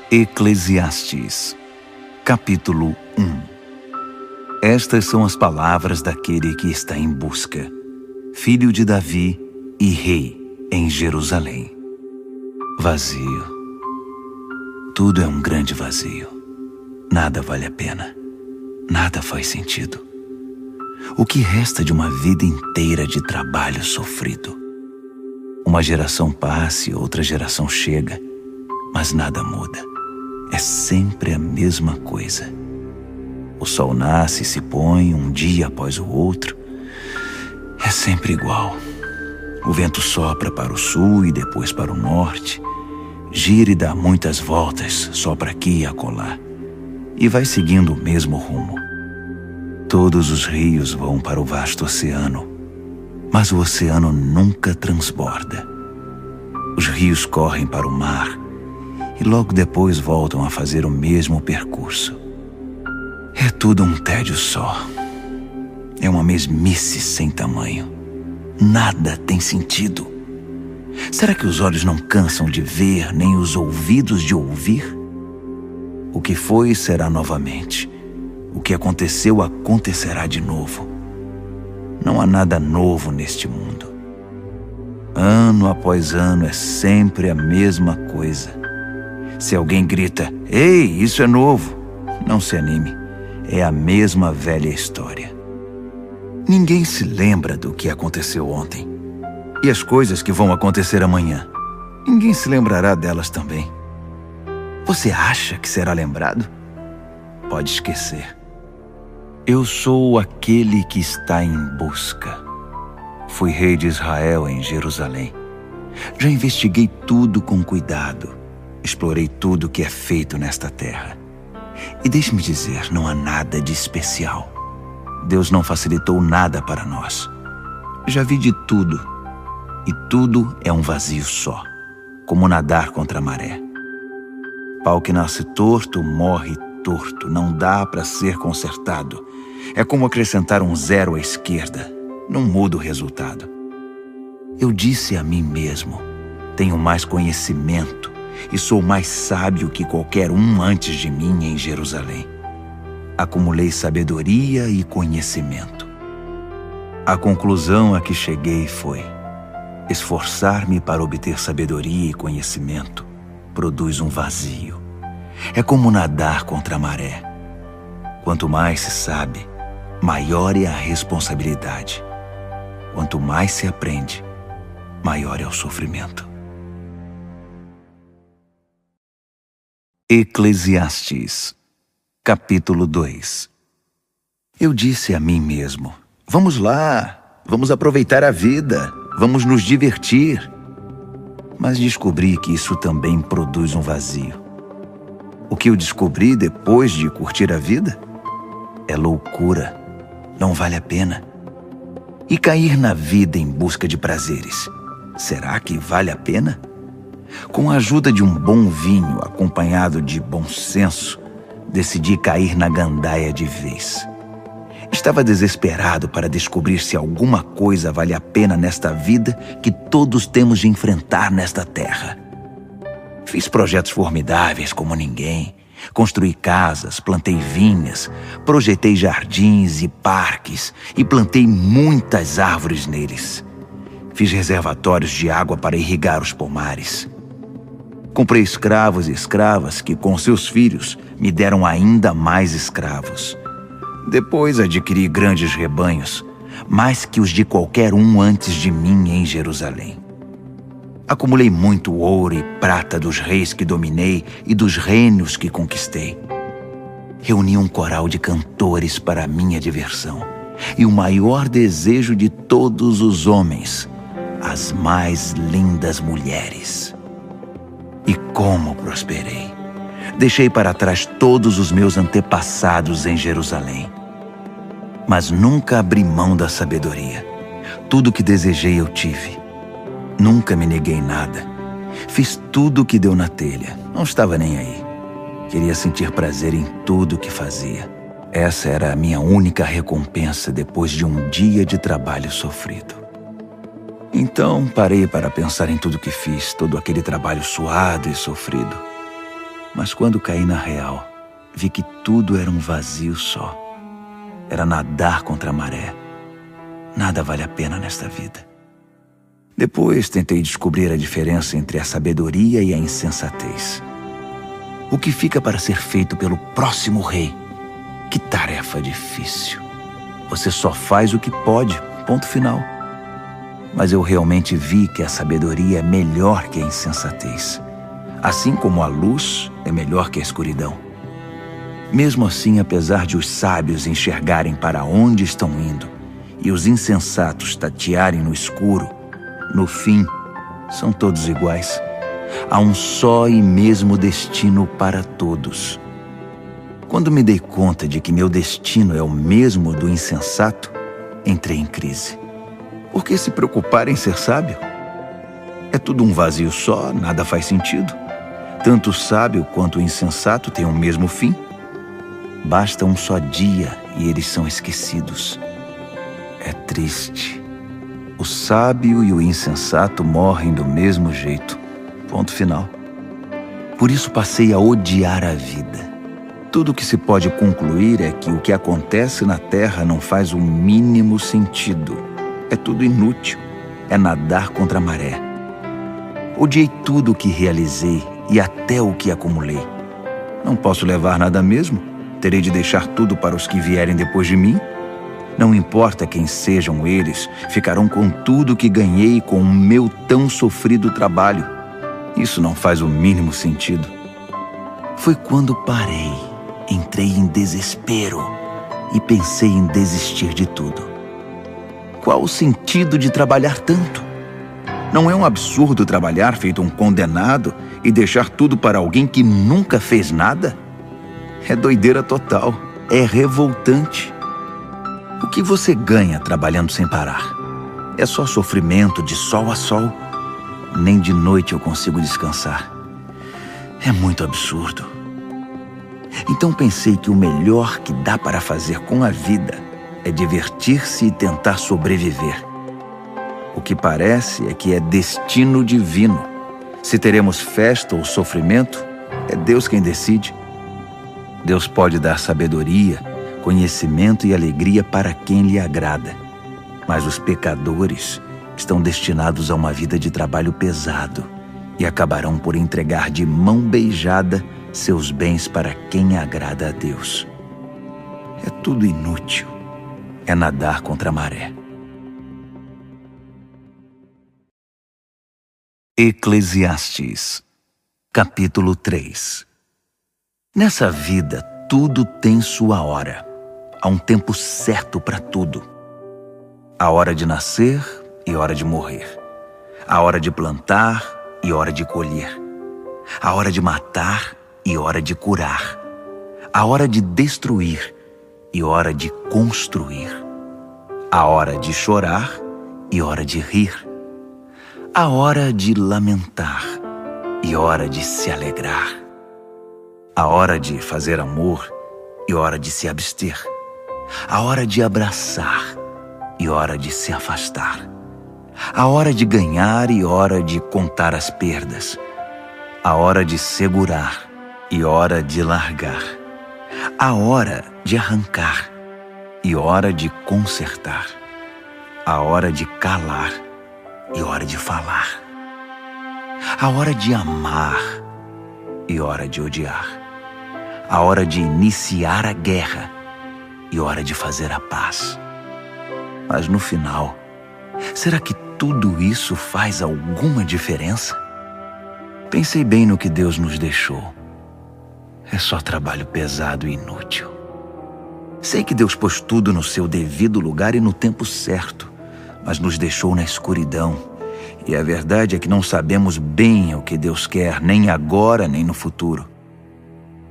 Eclesiastes, capítulo 1. Estas são as palavras daquele que está em busca, filho de Davi e rei em Jerusalém. Vazio. Tudo é um grande vazio. Nada vale a pena. Nada faz sentido. O que resta de uma vida inteira de trabalho sofrido? Uma geração passa e outra geração chega, mas nada muda. É sempre a mesma coisa. O sol nasce e se põe um dia após o outro. É sempre igual. O vento sopra para o sul e depois para o norte. Gira e dá muitas voltas, sopra aqui e acolá. E vai seguindo o mesmo rumo. Todos os rios vão para o vasto oceano, mas o oceano nunca transborda. Os rios correm para o mar e logo depois voltam a fazer o mesmo percurso. É tudo um tédio só. É uma mesmice sem tamanho. Nada tem sentido. Será que os olhos não cansam de ver, nem os ouvidos de ouvir? O que foi será novamente. O que aconteceu acontecerá de novo. Não há nada novo neste mundo. Ano após ano é sempre a mesma coisa. Se alguém grita, "Ei, isso é novo!", não se anime. É a mesma velha história. Ninguém se lembra do que aconteceu ontem. E as coisas que vão acontecer amanhã, ninguém se lembrará delas também. Você acha que será lembrado? Pode esquecer. Eu sou aquele que está em busca. Fui rei de Israel em Jerusalém. Já investiguei tudo com cuidado. Explorei tudo que é feito nesta terra. E deixe-me dizer, não há nada de especial. Deus não facilitou nada para nós. Já vi de tudo. E tudo é um vazio só, como nadar contra a maré. Pau que nasce torto, morre torto. Não dá para ser consertado. É como acrescentar um zero à esquerda. Não muda o resultado. Eu disse a mim mesmo, tenho mais conhecimento e sou mais sábio que qualquer um antes de mim em Jerusalém. Acumulei sabedoria e conhecimento. A conclusão a que cheguei foi: esforçar-me para obter sabedoria e conhecimento produz um vazio. É como nadar contra a maré. Quanto mais se sabe, maior é a responsabilidade. Quanto mais se aprende, maior é o sofrimento. Eclesiastes, capítulo 2. Eu disse a mim mesmo, vamos lá, vamos aproveitar a vida, vamos nos divertir. Mas descobri que isso também produz um vazio. O que eu descobri depois de curtir a vida? É loucura, não vale a pena. E cair na vida em busca de prazeres, será que vale a pena? Com a ajuda de um bom vinho acompanhado de bom senso, decidi cair na gandaia de vez. Estava desesperado para descobrir se alguma coisa vale a pena nesta vida que todos temos de enfrentar nesta terra. Fiz projetos formidáveis como ninguém. Construí casas, plantei vinhas, projetei jardins e parques e plantei muitas árvores neles. Fiz reservatórios de água para irrigar os pomares. Comprei escravos e escravas que, com seus filhos, me deram ainda mais escravos. Depois adquiri grandes rebanhos, mais que os de qualquer um antes de mim em Jerusalém. Acumulei muito ouro e prata dos reis que dominei e dos reinos que conquistei. Reuni um coral de cantores para a minha diversão e o maior desejo de todos os homens, as mais lindas mulheres. E como prosperei! Deixei para trás todos os meus antepassados em Jerusalém. Mas nunca abri mão da sabedoria. Tudo o que desejei eu tive. Nunca me neguei nada. Fiz tudo o que deu na telha. Não estava nem aí. Queria sentir prazer em tudo o que fazia. Essa era a minha única recompensa depois de um dia de trabalho sofrido. Então parei para pensar em tudo que fiz, todo aquele trabalho suado e sofrido. Mas quando caí na real, vi que tudo era um vazio só. Era nadar contra a maré. Nada vale a pena nesta vida. Depois tentei descobrir a diferença entre a sabedoria e a insensatez. O que fica para ser feito pelo próximo rei? Que tarefa difícil. Você só faz o que pode, ponto final. Mas eu realmente vi que a sabedoria é melhor que a insensatez. Assim como a luz é melhor que a escuridão. Mesmo assim, apesar de os sábios enxergarem para onde estão indo e os insensatos tatearem no escuro, no fim, são todos iguais. Há um só e mesmo destino para todos. Quando me dei conta de que meu destino é o mesmo do insensato, entrei em crise. Por que se preocupar em ser sábio? É tudo um vazio só, nada faz sentido. Tanto o sábio quanto o insensato têm o mesmo fim. Basta um só dia e eles são esquecidos. É triste. O sábio e o insensato morrem do mesmo jeito. Ponto final. Por isso passei a odiar a vida. Tudo o que se pode concluir é que o que acontece na Terra não faz o mínimo sentido. É tudo inútil. É nadar contra a maré. Odiei tudo o que realizei e até o que acumulei. Não posso levar nada mesmo? Terei de deixar tudo para os que vierem depois de mim? Não importa quem sejam eles, ficarão com tudo que ganhei com o meu tão sofrido trabalho. Isso não faz o mínimo sentido. Foi quando parei, entrei em desespero e pensei em desistir de tudo. Qual o sentido de trabalhar tanto? Não é um absurdo trabalhar feito um condenado e deixar tudo para alguém que nunca fez nada? É doideira total, é revoltante. O que você ganha trabalhando sem parar? É só sofrimento de sol a sol. Nem de noite eu consigo descansar. É muito absurdo. Então pensei que o melhor que dá para fazer com a vida é divertir-se e tentar sobreviver. O que parece é que é destino divino. Se teremos festa ou sofrimento, é Deus quem decide. Deus pode dar sabedoria, conhecimento e alegria para quem lhe agrada. Mas os pecadores estão destinados a uma vida de trabalho pesado e acabarão por entregar de mão beijada seus bens para quem agrada a Deus. É tudo inútil. É nadar contra a maré. Eclesiastes, capítulo 3. Nessa vida, tudo tem sua hora. Há um tempo certo para tudo. A hora de nascer e hora de morrer. A hora de plantar e hora de colher. A hora de matar e hora de curar. A hora de destruir e hora de construir. A hora de chorar e hora de rir. A hora de lamentar e hora de se alegrar. A hora de fazer amor e hora de se abster. A hora de abraçar e hora de se afastar. A hora de ganhar e hora de contar as perdas. A hora de segurar e hora de largar. A hora de arrancar e hora de consertar. A hora de calar e hora de falar. A hora de amar e hora de odiar. A hora de iniciar a guerra e hora de fazer a paz. Mas no final, será que tudo isso faz alguma diferença? Pensei bem no que Deus nos deixou. É só trabalho pesado e inútil. Sei que Deus pôs tudo no seu devido lugar e no tempo certo, mas nos deixou na escuridão. E a verdade é que não sabemos bem o que Deus quer, nem agora, nem no futuro.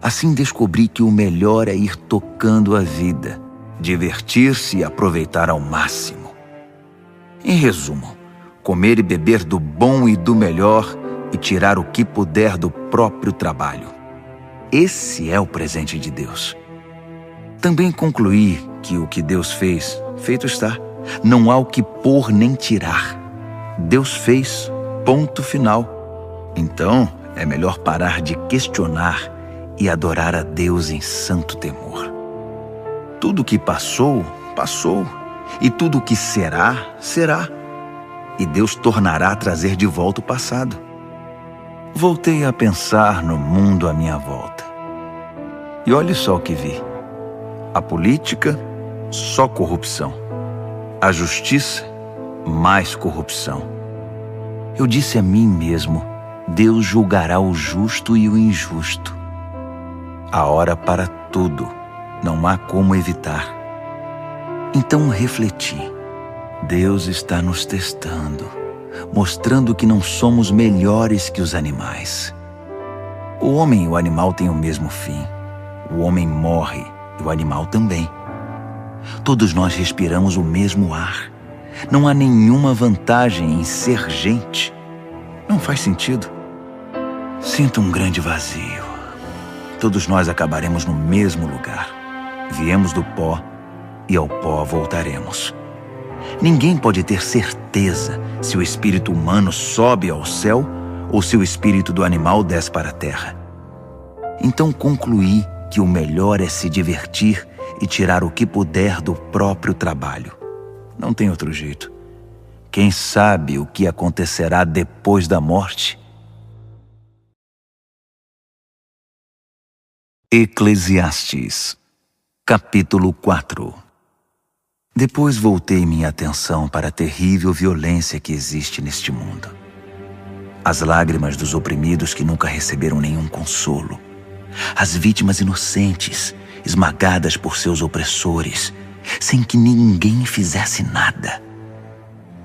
Assim descobri que o melhor é ir tocando a vida, divertir-se e aproveitar ao máximo. Em resumo, comer e beber do bom e do melhor e tirar o que puder do próprio trabalho. Esse é o presente de Deus. Também concluí que o que Deus fez, feito está. Não há o que pôr nem tirar. Deus fez, ponto final. Então, é melhor parar de questionar e adorar a Deus em santo temor. Tudo que passou, passou, e tudo que será, será. E Deus tornará a trazer de volta o passado. Voltei a pensar no mundo à minha volta. E olhe só o que vi. A política, só corrupção. A justiça, mais corrupção. Eu disse a mim mesmo, Deus julgará o justo e o injusto. Há hora para tudo, não há como evitar. Então refleti, Deus está nos testando, mostrando que não somos melhores que os animais. O homem e o animal têm o mesmo fim. O homem morre e o animal também. Todos nós respiramos o mesmo ar. Não há nenhuma vantagem em ser gente. Não faz sentido. Sinto um grande vazio. Todos nós acabaremos no mesmo lugar. Viemos do pó e ao pó voltaremos. Ninguém pode ter certeza se o espírito humano sobe ao céu ou se o espírito do animal desce para a terra. Então concluí que o melhor é se divertir e tirar o que puder do próprio trabalho. Não tem outro jeito. Quem sabe o que acontecerá depois da morte? Eclesiastes, capítulo 4. Depois voltei minha atenção para a terrível violência que existe neste mundo. As lágrimas dos oprimidos que nunca receberam nenhum consolo. As vítimas inocentes, esmagadas por seus opressores, sem que ninguém fizesse nada.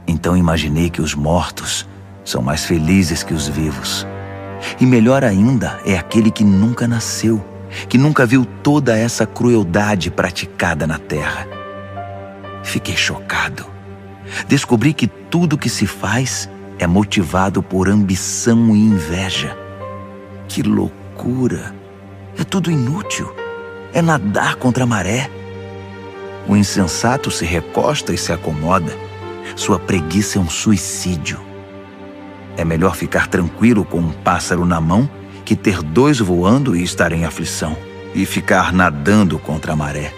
Então imaginei que os mortos são mais felizes que os vivos. E melhor ainda é aquele que nunca nasceu, que nunca viu toda essa crueldade praticada na terra. Fiquei chocado. Descobri que tudo que se faz é motivado por ambição e inveja. Que loucura! É tudo inútil. É nadar contra a maré. O insensato se recosta e se acomoda. Sua preguiça é um suicídio. É melhor ficar tranquilo com um pássaro na mão que ter dois voando e estar em aflição, e ficar nadando contra a maré.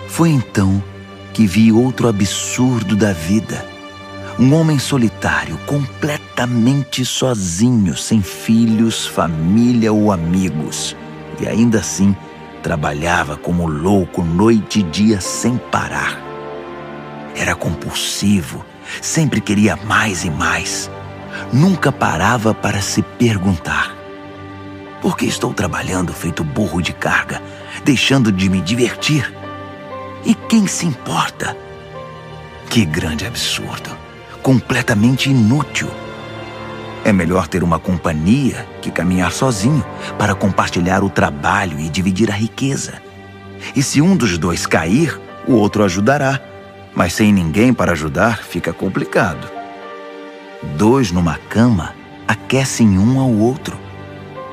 Foi então que vi outro absurdo da vida. Um homem solitário, completamente sozinho, sem filhos, família ou amigos. E ainda assim, trabalhava como louco noite e dia sem parar. Era compulsivo, sempre queria mais e mais. Nunca parava para se perguntar: por que estou trabalhando feito burro de carga, deixando de me divertir? E quem se importa? Que grande absurdo! Completamente inútil. É melhor ter uma companhia que caminhar sozinho para compartilhar o trabalho e dividir a riqueza. E se um dos dois cair, o outro ajudará. Mas sem ninguém para ajudar, fica complicado. Dois numa cama aquecem um ao outro.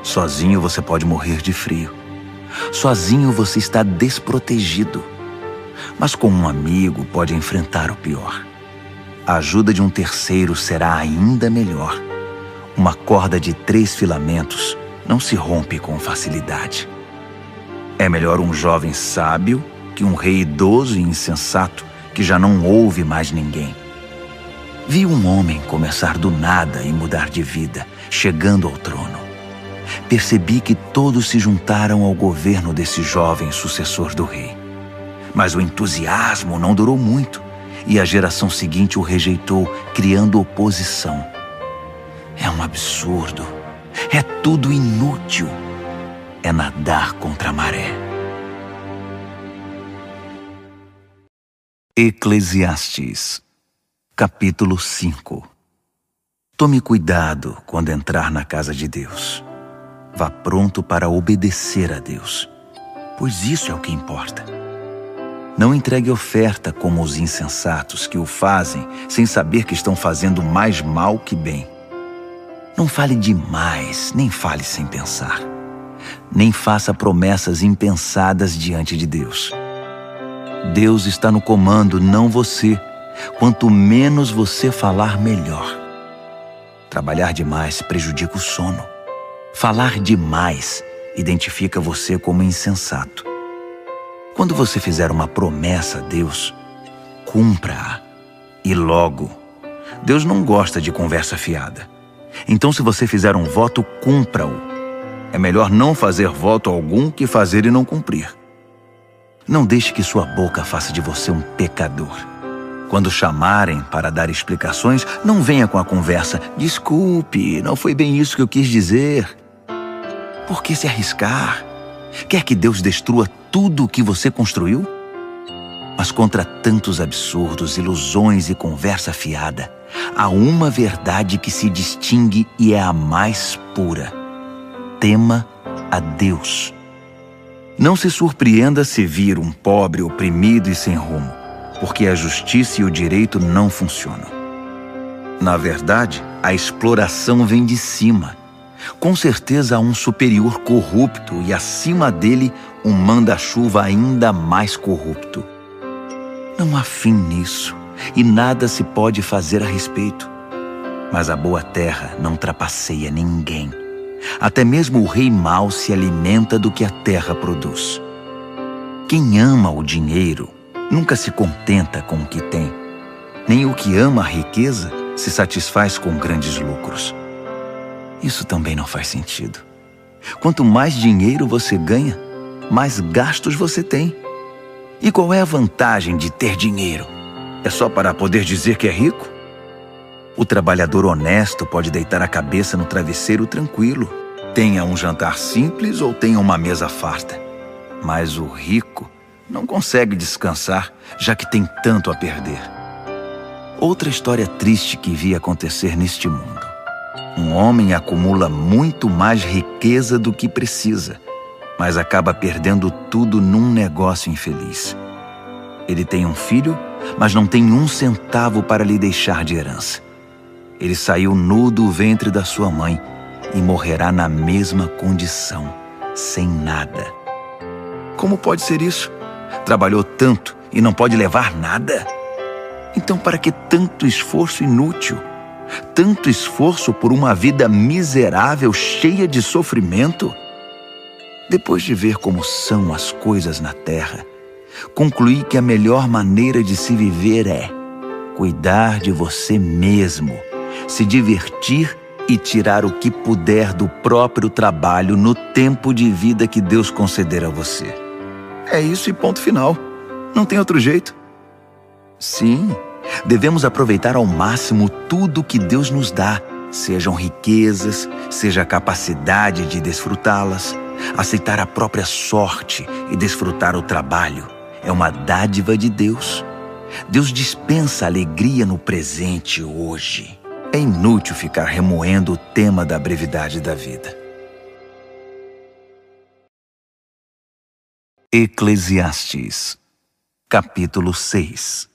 Sozinho você pode morrer de frio. Sozinho você está desprotegido. Mas com um amigo pode enfrentar o pior. A ajuda de um terceiro será ainda melhor. Uma corda de 3 filamentos não se rompe com facilidade. É melhor um jovem sábio que um rei idoso e insensato que já não ouve mais ninguém. Vi um homem começar do nada e mudar de vida, chegando ao trono. Percebi que todos se juntaram ao governo desse jovem sucessor do rei. Mas o entusiasmo não durou muito e a geração seguinte o rejeitou, criando oposição. É um absurdo. É tudo inútil. É nadar contra a maré. Eclesiastes, capítulo 5. Tome cuidado quando entrar na casa de Deus. Vá pronto para obedecer a Deus, pois isso é o que importa. Não entregue oferta como os insensatos que o fazem sem saber que estão fazendo mais mal que bem. Não fale demais, nem fale sem pensar. Nem faça promessas impensadas diante de Deus. Deus está no comando, não você. Quanto menos você falar, melhor. Trabalhar demais prejudica o sono. Falar demais identifica você como insensato. Quando você fizer uma promessa a Deus, cumpra-a. E logo. Deus não gosta de conversa fiada. Então, se você fizer um voto, cumpra-o. É melhor não fazer voto algum que fazer e não cumprir. Não deixe que sua boca faça de você um pecador. Quando chamarem para dar explicações, não venha com a conversa: desculpe, não foi bem isso que eu quis dizer. Por que se arriscar? Quer que Deus destrua tudo o que você construiu? Mas contra tantos absurdos, ilusões e conversa fiada, há uma verdade que se distingue e é a mais pura. Tema a Deus. Não se surpreenda se vir um pobre oprimido e sem rumo, porque a justiça e o direito não funcionam. Na verdade, a exploração vem de cima. Com certeza há um superior corrupto e acima dele um manda-chuva ainda mais corrupto. Não há fim nisso e nada se pode fazer a respeito. Mas a boa terra não trapaceia ninguém. Até mesmo o rei mau se alimenta do que a terra produz. Quem ama o dinheiro nunca se contenta com o que tem. Nem o que ama a riqueza se satisfaz com grandes lucros. Isso também não faz sentido. Quanto mais dinheiro você ganha, mais gastos você tem. E qual é a vantagem de ter dinheiro? É só para poder dizer que é rico? O trabalhador honesto pode deitar a cabeça no travesseiro tranquilo, tenha um jantar simples ou tenha uma mesa farta. Mas o rico não consegue descansar, já que tem tanto a perder. Outra história triste que vi acontecer neste mundo. Um homem acumula muito mais riqueza do que precisa, mas acaba perdendo tudo num negócio infeliz. Ele tem um filho, mas não tem um centavo para lhe deixar de herança. Ele saiu nu do ventre da sua mãe e morrerá na mesma condição, sem nada. Como pode ser isso? Trabalhou tanto e não pode levar nada? Então, para que tanto esforço inútil? Tanto esforço por uma vida miserável, cheia de sofrimento? Depois de ver como são as coisas na terra, concluí que a melhor maneira de se viver é cuidar de você mesmo, se divertir e tirar o que puder do próprio trabalho no tempo de vida que Deus conceder a você. É isso e ponto final. Não tem outro jeito. Sim, devemos aproveitar ao máximo tudo que Deus nos dá, sejam riquezas, seja a capacidade de desfrutá-las. Aceitar a própria sorte e desfrutar o trabalho é uma dádiva de Deus. Deus dispensa alegria no presente hoje. É inútil ficar remoendo o tema da brevidade da vida. Eclesiastes, capítulo 6.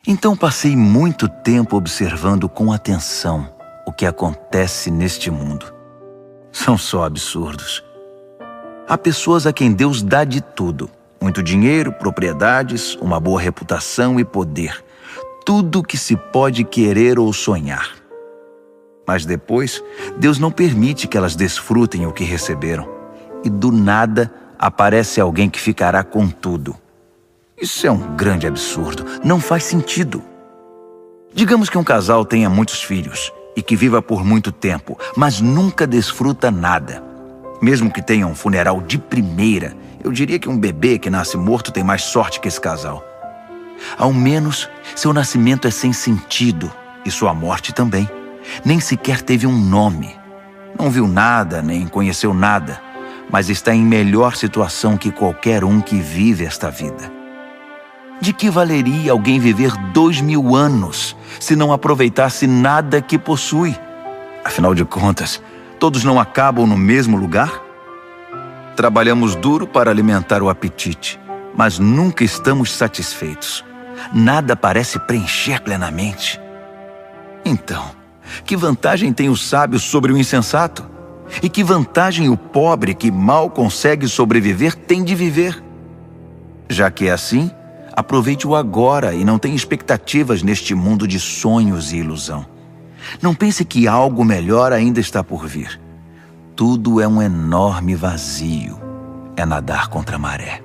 Então passei muito tempo observando com atenção o que acontece neste mundo. São só absurdos. Há pessoas a quem Deus dá de tudo: muito dinheiro, propriedades, uma boa reputação e poder. Tudo o que se pode querer ou sonhar. Mas depois, Deus não permite que elas desfrutem o que receberam. E do nada, aparece alguém que ficará com tudo. Isso é um grande absurdo. Não faz sentido. Digamos que um casal tenha muitos filhos e que viva por muito tempo, mas nunca desfruta nada. Mesmo que tenha um funeral de primeira, eu diria que um bebê que nasce morto tem mais sorte que esse casal. Ao menos, seu nascimento é sem sentido, e sua morte também. Nem sequer teve um nome. Não viu nada, nem conheceu nada, mas está em melhor situação que qualquer um que vive esta vida. De que valeria alguém viver 2000 anos se não aproveitasse nada que possui? Afinal de contas, todos não acabam no mesmo lugar? Trabalhamos duro para alimentar o apetite, mas nunca estamos satisfeitos. Nada parece preencher plenamente. Então, que vantagem tem o sábio sobre o insensato? E que vantagem o pobre que mal consegue sobreviver tem de viver? Já que é assim, aproveite o agora e não tenha expectativas neste mundo de sonhos e ilusão. Não pense que algo melhor ainda está por vir. tudo é um enorme vazio. É nadar contra a maré.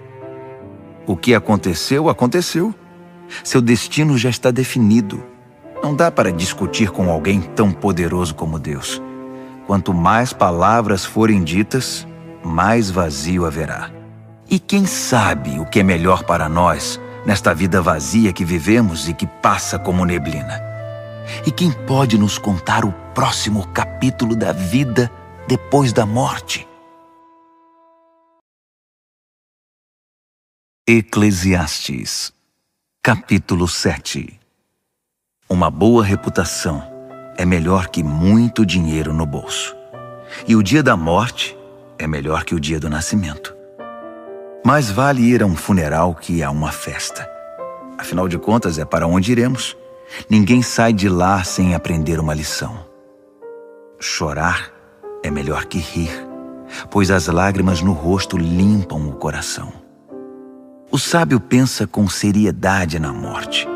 O que aconteceu, aconteceu. Seu destino já está definido. Não dá para discutir com alguém tão poderoso como Deus. Quanto mais palavras forem ditas, mais vazio haverá. E quem sabe o que é melhor para nós nesta vida vazia que vivemos e que passa como neblina? E quem pode nos contar o próximo capítulo da vida depois da morte? Eclesiastes, capítulo 7. Uma boa reputação é melhor que muito dinheiro no bolso. E o dia da morte é melhor que o dia do nascimento. Mais vale ir a um funeral que a uma festa. Afinal de contas, é para onde iremos. Ninguém sai de lá sem aprender uma lição. Chorar é melhor que rir, pois as lágrimas no rosto limpam o coração. O sábio pensa com seriedade na morte,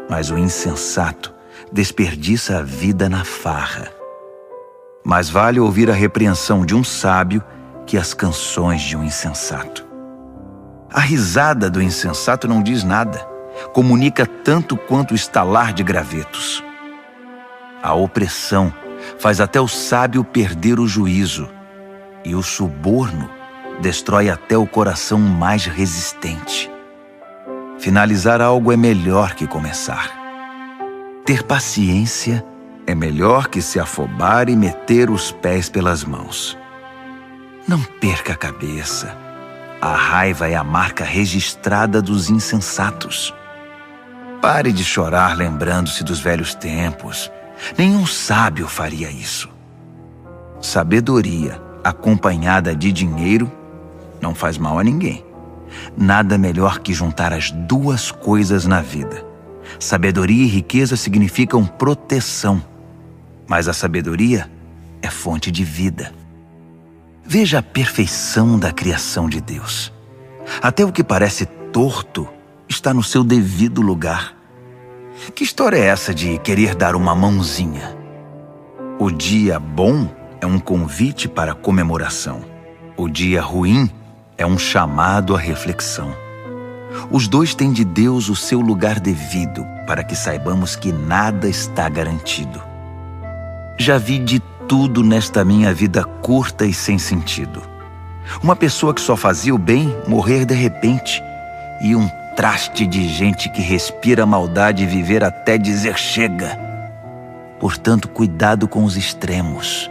mas o insensato desperdiça a vida na farra. Mais vale ouvir a repreensão de um sábio que as canções de um insensato. A risada do insensato não diz nada, comunica tanto quanto o estalar de gravetos. A opressão faz até o sábio perder o juízo, e o suborno destrói até o coração mais resistente. Finalizar algo é melhor que começar. Ter paciência é melhor que se afobar e meter os pés pelas mãos. Não perca a cabeça. A raiva é a marca registrada dos insensatos. Pare de chorar lembrando-se dos velhos tempos. Nenhum sábio faria isso. Sabedoria acompanhada de dinheiro não faz mal a ninguém. Nada melhor que juntar as duas coisas na vida. Sabedoria e riqueza significam proteção, mas a sabedoria é fonte de vida. Veja a perfeição da criação de Deus. Até o que parece torto está no seu devido lugar. Que história é essa de querer dar uma mãozinha? O dia bom é um convite para comemoração. O dia ruim é um chamado à reflexão. Os dois têm de Deus o seu lugar devido, para que saibamos que nada está garantido. Já vi de tudo nesta minha vida curta e sem sentido. Uma pessoa que só fazia o bem morrer de repente, e um traste de gente que respira maldade e viver até dizer chega. Portanto, cuidado com os extremos.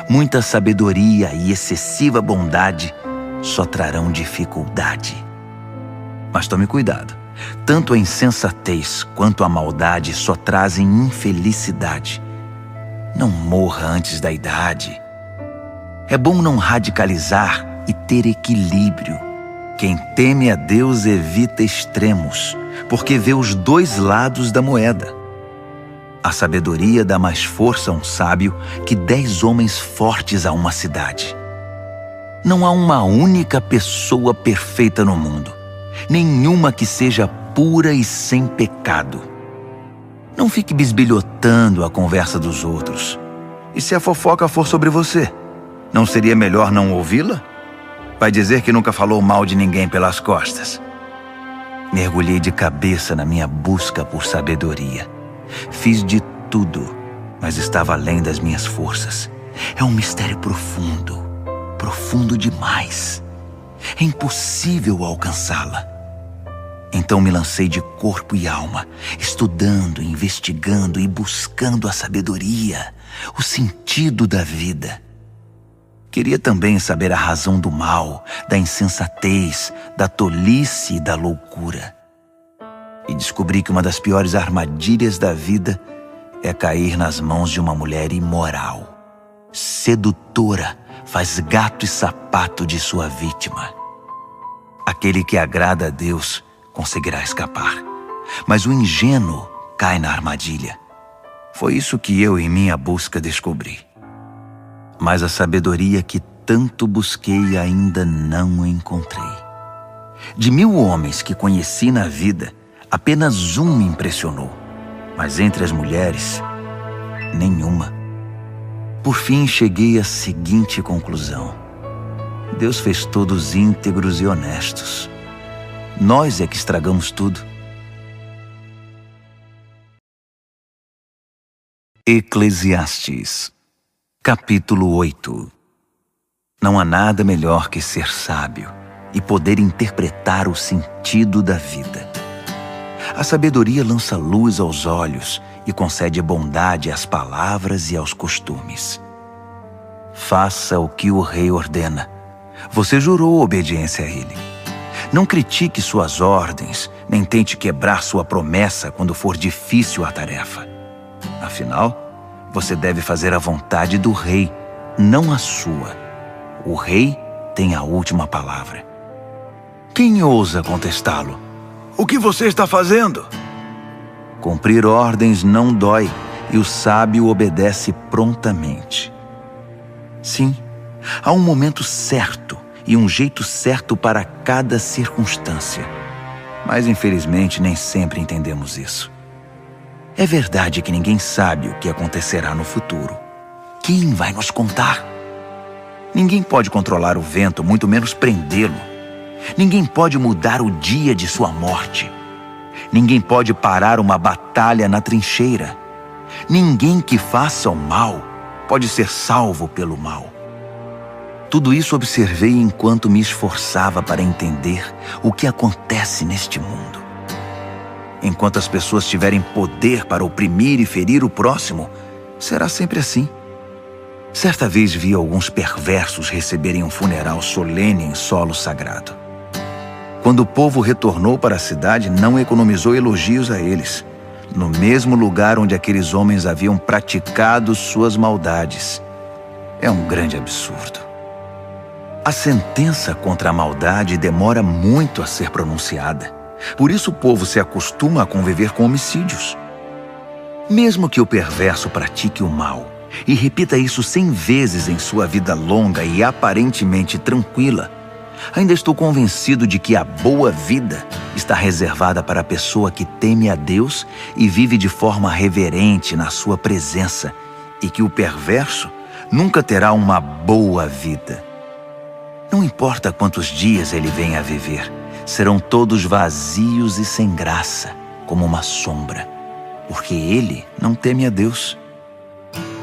Muita sabedoria e excessiva bondade só trarão dificuldade. Mas tome cuidado. Tanto a insensatez quanto a maldade só trazem infelicidade. Não morra antes da idade. É bom não radicalizar e ter equilíbrio. Quem teme a Deus evita extremos, porque vê os dois lados da moeda. A sabedoria dá mais força a um sábio que 10 homens fortes a uma cidade. Não há uma única pessoa perfeita no mundo, nenhuma que seja pura e sem pecado. Não fique bisbilhotando a conversa dos outros. E se a fofoca for sobre você, não seria melhor não ouvi-la? Vai dizer que nunca falou mal de ninguém pelas costas. Mergulhei de cabeça na minha busca por sabedoria. Fiz de tudo, mas estava além das minhas forças. É um mistério profundo, profundo demais. É impossível alcançá-la. Então me lancei de corpo e alma, estudando, investigando e buscando a sabedoria, o sentido da vida. Queria também saber a razão do mal, da insensatez, da tolice e da loucura. E descobri que uma das piores armadilhas da vida é cair nas mãos de uma mulher imoral. Sedutora, faz gato e sapato de sua vítima. Aquele que agrada a Deus conseguirá escapar, mas o ingênuo cai na armadilha. Foi isso que eu, em minha busca, descobri. Mas a sabedoria que tanto busquei ainda não encontrei. De 1000 homens que conheci na vida, apenas um me impressionou, mas entre as mulheres, nenhuma. por fim cheguei à seguinte conclusão: Deus fez todos íntegros e honestos. Nós é que estragamos tudo. Eclesiastes, capítulo 8. Não há nada melhor que ser sábio e poder interpretar o sentido da vida. A sabedoria lança luz aos olhos e concede bondade às palavras e aos costumes. Faça o que o rei ordena. Você jurou obediência a ele. Não critique suas ordens, nem tente quebrar sua promessa quando for difícil a tarefa. Afinal, você deve fazer a vontade do rei, não a sua. O rei tem a última palavra. Quem ousa contestá-lo? O que você está fazendo? Cumprir ordens não dói, e o sábio obedece prontamente. Sim, há um momento certo e um jeito certo para cada circunstância. Mas, infelizmente, nem sempre entendemos isso. É verdade que ninguém sabe o que acontecerá no futuro. Quem vai nos contar? Ninguém pode controlar o vento, muito menos prendê-lo. Ninguém pode mudar o dia de sua morte. Ninguém pode parar uma batalha na trincheira. Ninguém que faça o mal pode ser salvo pelo mal. Tudo isso observei enquanto me esforçava para entender o que acontece neste mundo. Enquanto as pessoas tiverem poder para oprimir e ferir o próximo, será sempre assim. Certa vez vi alguns perversos receberem um funeral solene em solo sagrado. Quando o povo retornou para a cidade, não economizou elogios a eles, no mesmo lugar onde aqueles homens haviam praticado suas maldades. É um grande absurdo. A sentença contra a maldade demora muito a ser pronunciada. Por isso o povo se acostuma a conviver com homicídios. Mesmo que o perverso pratique o mal e repita isso 100 vezes em sua vida longa e aparentemente tranquila, ainda estou convencido de que a boa vida está reservada para a pessoa que teme a Deus e vive de forma reverente na sua presença, e que o perverso nunca terá uma boa vida. Não importa quantos dias ele venha a viver, serão todos vazios e sem graça, como uma sombra, porque ele não teme a Deus.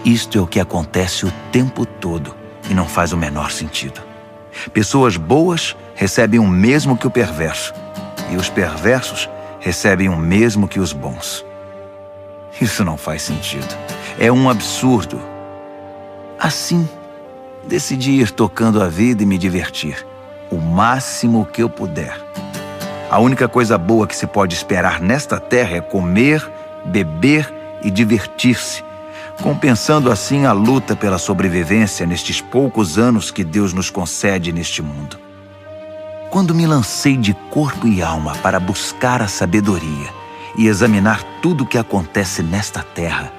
Isto é o que acontece o tempo todo e não faz o menor sentido. Pessoas boas recebem o mesmo que o perverso, e os perversos recebem o mesmo que os bons. Isso não faz sentido. É um absurdo. Assim, decidi ir tocando a vida e me divertir, o máximo que eu puder. A única coisa boa que se pode esperar nesta terra é comer, beber e divertir-se, compensando assim a luta pela sobrevivência nestes poucos anos que Deus nos concede neste mundo. Quando me lancei de corpo e alma para buscar a sabedoria e examinar tudo o que acontece nesta terra,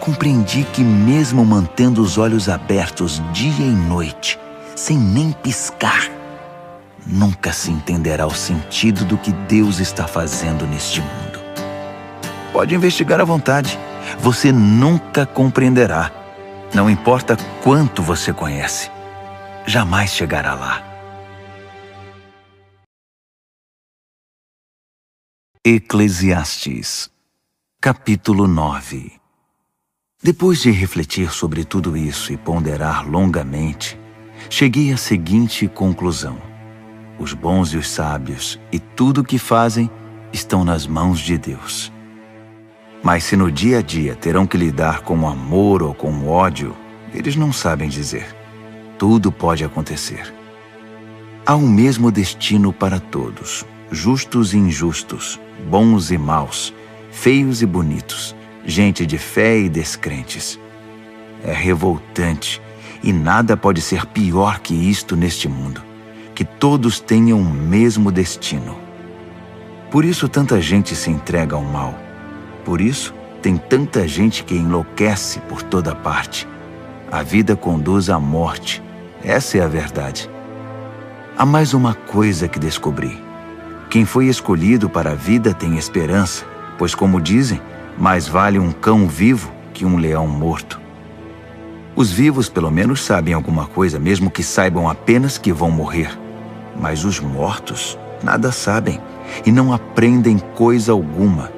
compreendi que mesmo mantendo os olhos abertos dia e noite, sem nem piscar, nunca se entenderá o sentido do que Deus está fazendo neste mundo. Pode investigar à vontade. Você nunca compreenderá. Não importa quanto você conhece. Jamais chegará lá. Eclesiastes, capítulo 9. Depois de refletir sobre tudo isso e ponderar longamente, cheguei à seguinte conclusão: os bons e os sábios e tudo o que fazem estão nas mãos de Deus. Mas se no dia a dia terão que lidar com o amor ou com o ódio, eles não sabem dizer. Tudo pode acontecer. Há um mesmo destino para todos, justos e injustos, bons e maus, feios e bonitos, gente de fé e descrentes. É revoltante, e nada pode ser pior que isto neste mundo, que todos tenham o mesmo destino. Por isso tanta gente se entrega ao mal. Por isso, tem tanta gente que enlouquece por toda parte. A vida conduz à morte. Essa é a verdade. Há mais uma coisa que descobri. Quem foi escolhido para a vida tem esperança, pois, como dizem, mais vale um cão vivo que um leão morto. Os vivos pelo menos sabem alguma coisa, mesmo que saibam apenas que vão morrer. Mas os mortos nada sabem e não aprendem coisa alguma.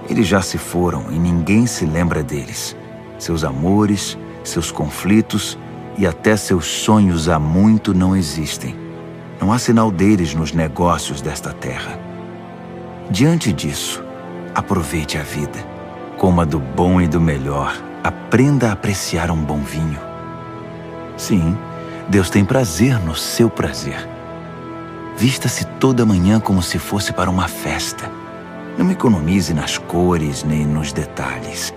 Eles já se foram e ninguém se lembra deles. Seus amores, seus conflitos e até seus sonhos há muito não existem. Não há sinal deles nos negócios desta terra. Diante disso, aproveite a vida. Coma do bom e do melhor. Aprenda a apreciar um bom vinho. Sim, Deus tem prazer no seu prazer. Vista-se toda manhã como se fosse para uma festa. Não economize nas cores nem nos detalhes.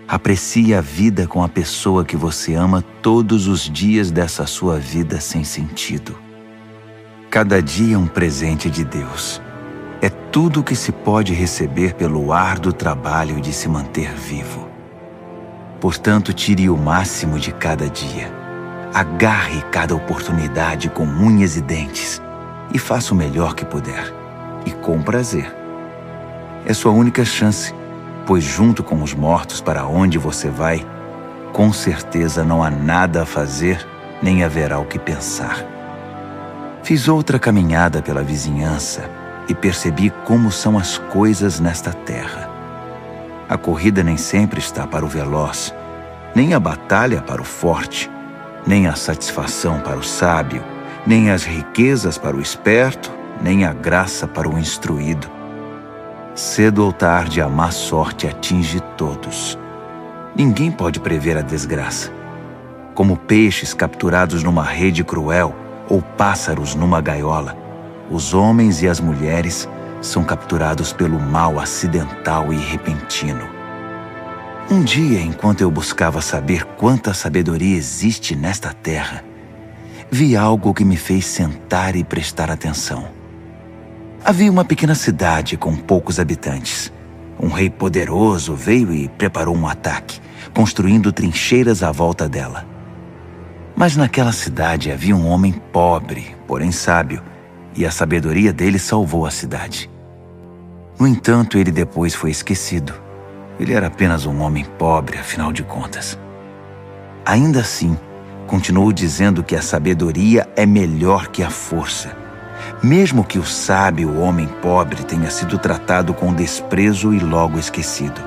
Aprecie a vida com a pessoa que você ama todos os dias dessa sua vida sem sentido. Cada dia é um presente de Deus. É tudo o que se pode receber pelo árduo trabalho de se manter vivo. Portanto, tire o máximo de cada dia. Agarre cada oportunidade com unhas e dentes e faça o melhor que puder, e com prazer. É sua única chance, pois junto com os mortos para onde você vai, com certeza não há nada a fazer, nem haverá o que pensar. Fiz outra caminhada pela vizinhança e percebi como são as coisas nesta terra. A corrida nem sempre está para o veloz, nem a batalha para o forte, nem a satisfação para o sábio, nem as riquezas para o esperto, nem a graça para o instruído. Cedo ou tarde a má sorte atinge todos. Ninguém pode prever a desgraça. Como peixes capturados numa rede cruel ou pássaros numa gaiola, os homens e as mulheres são capturados pelo mal acidental e repentino. Um dia, enquanto eu buscava saber quanta sabedoria existe nesta terra, vi algo que me fez sentar e prestar atenção. Havia uma pequena cidade com poucos habitantes. Um rei poderoso veio e preparou um ataque, construindo trincheiras à volta dela. Mas naquela cidade havia um homem pobre, porém sábio, e a sabedoria dele salvou a cidade. No entanto, ele depois foi esquecido. Ele era apenas um homem pobre, afinal de contas. Ainda assim, continuou dizendo que a sabedoria é melhor que a força, mesmo que o sábio homem pobre tenha sido tratado com desprezo e logo esquecido.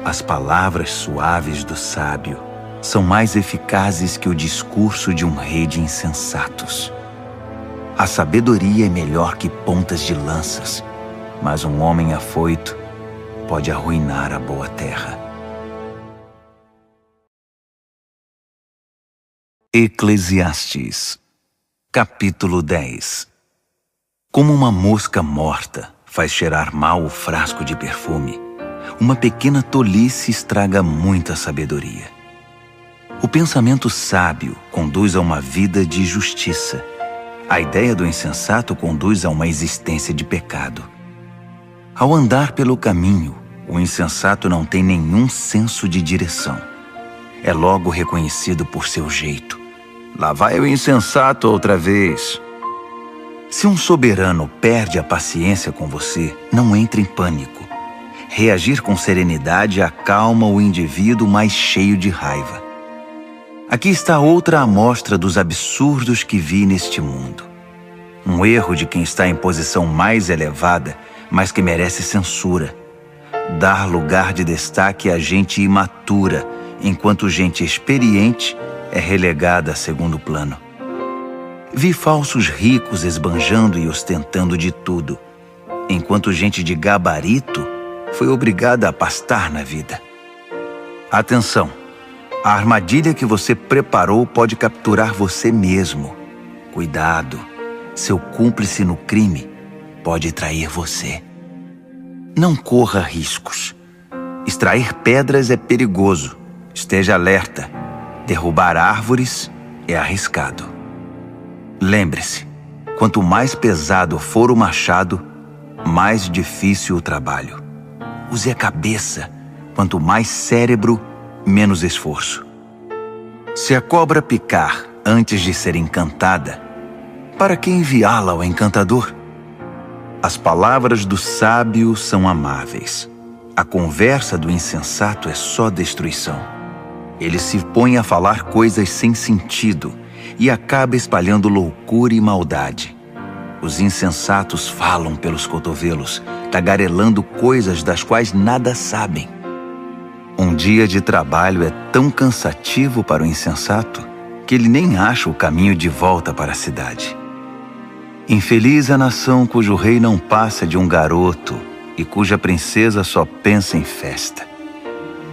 As palavras suaves do sábio são mais eficazes que o discurso de um rei de insensatos. A sabedoria é melhor que pontas de lanças, mas um homem afoito pode arruinar a boa terra. Eclesiastes, capítulo 10. Como uma mosca morta faz cheirar mal o frasco de perfume, uma pequena tolice estraga muita sabedoria. O pensamento sábio conduz a uma vida de justiça. A ideia do insensato conduz a uma existência de pecado. Ao andar pelo caminho, o insensato não tem nenhum senso de direção. É logo reconhecido por seu jeito. Lá vai o insensato outra vez. Se um soberano perde a paciência com você, não entre em pânico. Reagir com serenidade acalma o indivíduo mais cheio de raiva. Aqui está outra amostra dos absurdos que vi neste mundo. Um erro de quem está em posição mais elevada, mas que merece censura. Dar lugar de destaque a gente imatura, enquanto gente experiente é relegada a segundo plano. Vi falsos ricos esbanjando e ostentando de tudo, enquanto gente de gabarito foi obrigada a pastar na vida. Atenção! A armadilha que você preparou pode capturar você mesmo. Cuidado! Seu cúmplice no crime pode trair você. Não corra riscos. Extrair pedras é perigoso. Esteja alerta. Derrubar árvores é arriscado. Lembre-se, quanto mais pesado for o machado, mais difícil o trabalho. Use a cabeça. Quanto mais cérebro, menos esforço. Se a cobra picar antes de ser encantada, para que enviá-la ao encantador? As palavras do sábio são amáveis. A conversa do insensato é só destruição. Ele se põe a falar coisas sem sentido e acaba espalhando loucura e maldade. Os insensatos falam pelos cotovelos, tagarelando coisas das quais nada sabem. Um dia de trabalho é tão cansativo para o insensato que ele nem acha o caminho de volta para a cidade. Infeliz a nação cujo rei não passa de um garoto e cuja princesa só pensa em festa.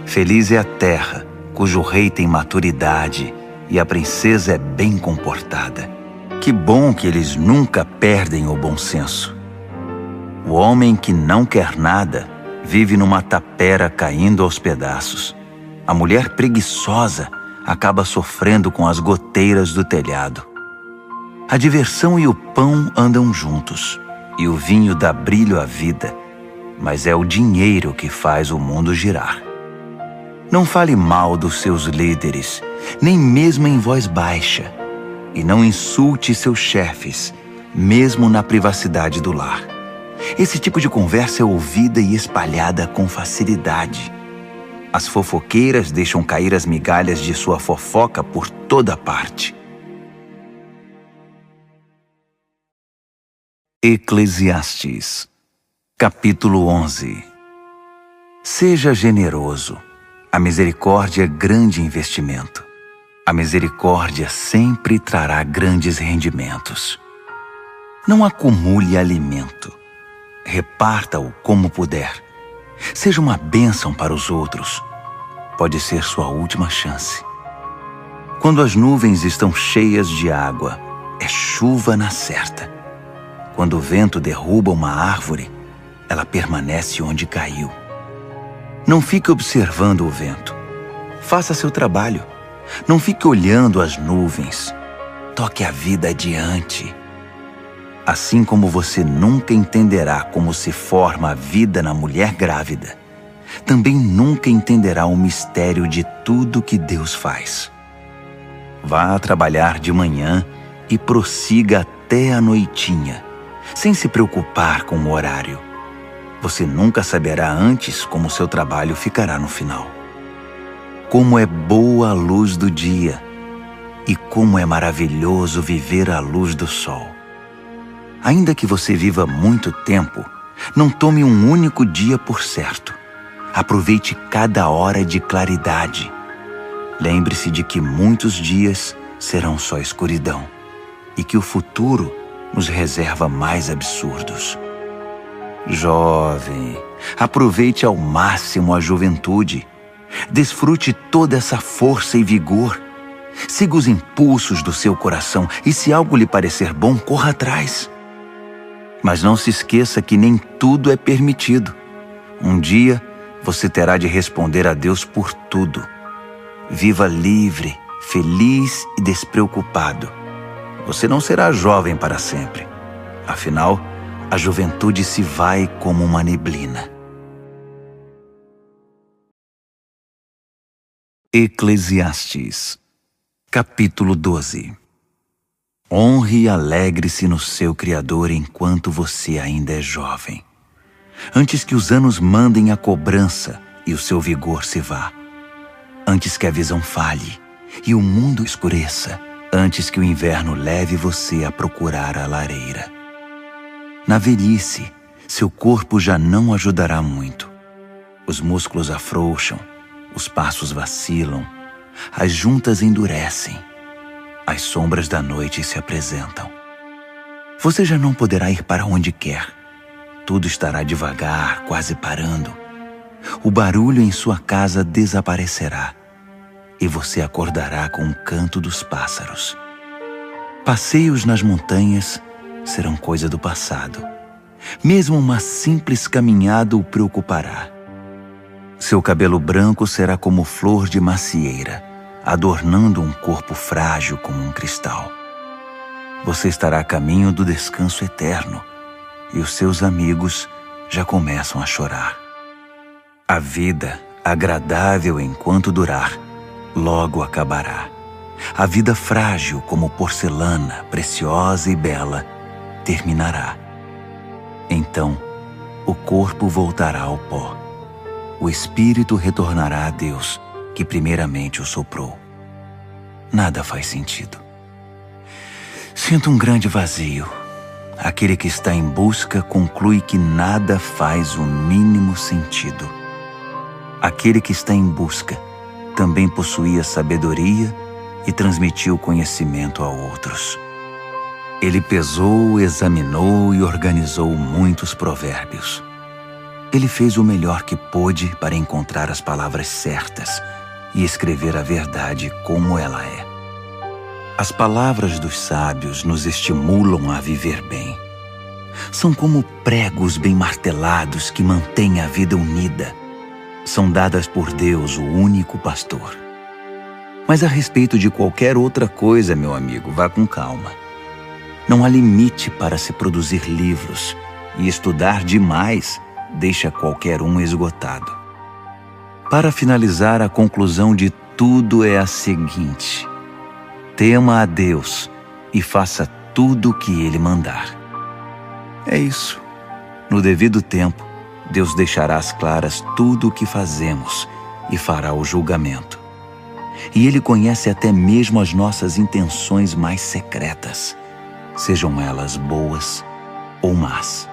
Feliz é a terra cujo rei tem maturidade e a princesa é bem comportada. Que bom que eles nunca perdem o bom senso. O homem que não quer nada vive numa tapera caindo aos pedaços. A mulher preguiçosa acaba sofrendo com as goteiras do telhado. A diversão e o pão andam juntos, e o vinho dá brilho à vida, mas é o dinheiro que faz o mundo girar. Não fale mal dos seus líderes, nem mesmo em voz baixa, e não insulte seus chefes, mesmo na privacidade do lar. Esse tipo de conversa é ouvida e espalhada com facilidade. As fofoqueiras deixam cair as migalhas de sua fofoca por toda parte. Eclesiastes, capítulo 11. Seja generoso. A misericórdia é grande investimento. A misericórdia sempre trará grandes rendimentos. Não acumule alimento. Reparta-o como puder. Seja uma bênção para os outros. Pode ser sua última chance. Quando as nuvens estão cheias de água, é chuva na certa. Quando o vento derruba uma árvore, ela permanece onde caiu. Não fique observando o vento. Faça seu trabalho. Não fique olhando as nuvens. Toque a vida adiante. Assim como você nunca entenderá como se forma a vida na mulher grávida, também nunca entenderá o mistério de tudo que Deus faz. Vá trabalhar de manhã e prossiga até a noitinha, sem se preocupar com o horário. Você nunca saberá antes como seu trabalho ficará no final. Como é boa a luz do dia e como é maravilhoso viver à luz do sol. Ainda que você viva muito tempo, não tome um único dia por certo. Aproveite cada hora de claridade. Lembre-se de que muitos dias serão só escuridão e que o futuro nos reserva mais absurdos. Jovem, aproveite ao máximo a juventude. Desfrute toda essa força e vigor. Siga os impulsos do seu coração e se algo lhe parecer bom, corra atrás. Mas não se esqueça que nem tudo é permitido. Um dia você terá de responder a Deus por tudo. Viva livre, feliz e despreocupado. Você não será jovem para sempre. Afinal, a juventude se vai como uma neblina. Eclesiastes, capítulo 12. Honre e alegre-se no seu Criador enquanto você ainda é jovem, antes que os anos mandem a cobrança e o seu vigor se vá, antes que a visão falhe e o mundo escureça, antes que o inverno leve você a procurar a lareira. Na velhice, seu corpo já não ajudará muito. Os músculos afrouxam, os passos vacilam, as juntas endurecem, as sombras da noite se apresentam. Você já não poderá ir para onde quer. Tudo estará devagar, quase parando. O barulho em sua casa desaparecerá e você acordará com o canto dos pássaros. Passeios nas montanhas serão coisa do passado. Mesmo uma simples caminhada o preocupará. Seu cabelo branco será como flor de macieira, adornando um corpo frágil como um cristal. Você estará a caminho do descanso eterno e os seus amigos já começam a chorar. A vida, agradável enquanto durar, logo acabará. A vida frágil como porcelana, preciosa e bela, terminará. Então, o corpo voltará ao pó. O espírito retornará a Deus que primeiramente o soprou. Nada faz sentido. Sinto um grande vazio. Aquele que está em busca conclui que nada faz o mínimo sentido. Aquele que está em busca também possuía sabedoria e transmitiu conhecimento a outros. Ele pesou, examinou e organizou muitos provérbios. Ele fez o melhor que pôde para encontrar as palavras certas e escrever a verdade como ela é. As palavras dos sábios nos estimulam a viver bem. São como pregos bem martelados que mantêm a vida unida. São dadas por Deus, o único pastor. Mas a respeito de qualquer outra coisa, meu amigo, vá com calma. Não há limite para se produzir livros, e estudar demais deixa qualquer um esgotado. Para finalizar, a conclusão de tudo é a seguinte: tema a Deus e faça tudo o que Ele mandar. É isso. No devido tempo, Deus deixará às claras tudo o que fazemos e fará o julgamento. E Ele conhece até mesmo as nossas intenções mais secretas, sejam elas boas ou más.